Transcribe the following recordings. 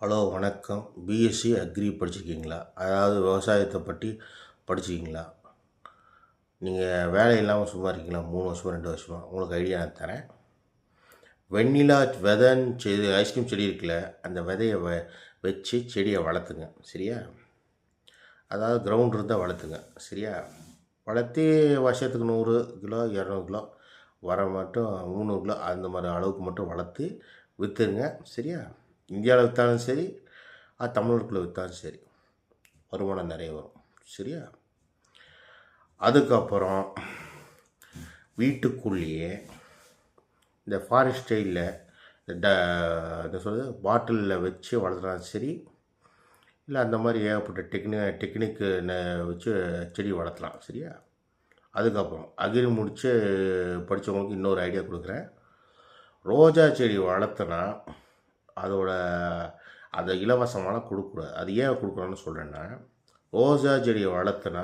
Hello வணக்கம். BSc agri படிச்சிருக்கீங்களா? அதாவது விவசாயத்தை பற்றி படிச்சிருக்கீங்களா? நீங்கள் வேலை இல்லாமல் சும்மா இருக்கீங்களா? 3 வருஷமா 2 வருஷமா உங்களுக்கு ஐடியா நான் தரேன். வெண்ணிலா விதைன்னு செடி, ஐஸ்கிரீம் செடி இருக்குல்ல, அந்த விதையை வச்சு செடியை வளர்த்துங்க. சரியா? அதாவது கிரவுண்ட் இருந்தால் வளர்த்துங்க. சரியா? வளர்த்தி வருஷத்துக்கு 100 கிலோ 200 கிலோ வர மட்டும் 300 கிலோ அந்த மாதிரி அளவுக்கு மட்டும் வளர்த்து விற்றுருங்க. சரியா? இந்தியாவில் விற்றாலும் சரி, தமிழ்நாட்டுக்குள்ளே விற்றாலும் சரி, வருமானம் நிறைய வரும். சரியா? அதுக்கப்புறம் வீட்டுக்குள்ளேயே இந்த ஃபாரஸ்ட் ஸ்டைலில் என்ன சொல்கிறது, பாட்டிலில் வச்சு வளர்த்துனாலும் சரி, இல்லை அந்த மாதிரி ஏகப்பட்ட டெக்னிக்கு வச்சு செடி வளர்த்தலாம். சரியா? அதுக்கப்புறம் அக்ரி முடித்து படித்தவங்களுக்கு இன்னொரு ஐடியா கொடுக்குறேன். ரோஜா செடி வளர்த்துனா அதோட அந்த இலவசமாலாம் கொடுக்கக்கூடாது. அது ஏன் கொடுக்குறோன்னு சொல்கிறேன்னா, ரோஜா செடியை வளர்த்துனா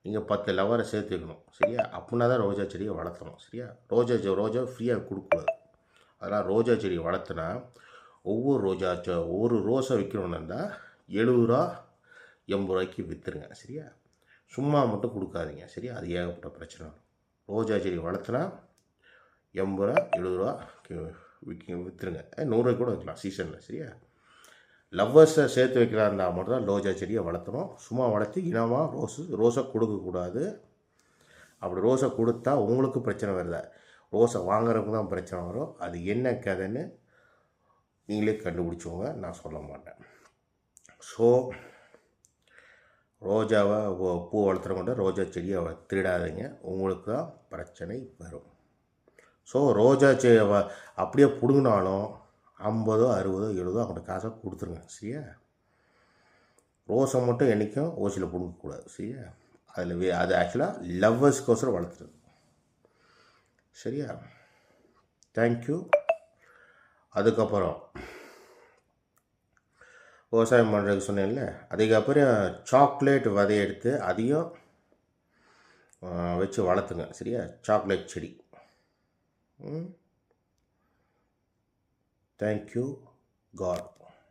நீங்கள் 10 லவரை சேர்த்து வைக்கணும். சரியா? அப்படின்னா தான் ரோஜா செடியை வளர்த்தணும். சரியா? ரோஜா ஃப்ரீயாக கொடுக்கக்கூடாது. அதனால் ரோஜா செடியை வளர்த்துனா ஒரு ரோஸை விற்கணுன்னு இருந்தால் 70 ரூபா 80 ரூபாய்க்கு விற்றுருங்க. சரியா? சும்மா மட்டும் கொடுக்காதீங்க. சரியா? அது ஏகப்பட்ட பிரச்சனை வரும். ரோஜா செடி வளர்த்துனா 80 ரூபா 70 ரூபா விற்றுருங்க. 100 ரூபாய்க்கு கூட வைக்கலாம் சீசனில். சரியா? லவ்வர்ஸை சேர்த்து வைக்கிறா இருந்தால் மட்டும் தான் ரோஜா செடியை வளர்த்தணும். சும்மா வளர்த்து இனமாக ரோஸை கொடுக்கக்கூடாது. அப்படி ரோஸை கொடுத்தா உங்களுக்கு பிரச்சனை வருதா, ரோஸை வாங்குறவங்க தான் பிரச்சனை வரும். அது என்ன கதைன்னு நீங்களே கண்டுபிடிச்சவங்க, நான் சொல்ல மாட்டேன். ஸோ ரோஜாவை பூ வளர்த்துறவங்க ரோஜா செடியை திருடாதீங்க, உங்களுக்கு தான் பிரச்சனை வரும். ஸோ ரோஜா செடியை அப்படியே பிடுங்கினாலும் 50 60 70 அவங்கள்ட்ட காசை கொடுத்துருங்க. சரியா? ரோஸை மட்டும் என்றைக்கும் ஓசியில் பிடுங்கக்கூடாது. சரியா? அது ஆக்சுவலாக லவ்வர்ஸ்க்கோசரம் வளர்த்துறது. சரியா? தேங்க்யூ. அதுக்கப்புறம் விவசாயம் பண்ணுறதுக்கு சொன்னேன்ல, அதுக்கப்புறம் சாக்லேட் விதையை எடுத்து அதையும் வச்சு வளர்த்துங்க. சரியா? சாக்லேட் செடி. தேங்க்யூ. God.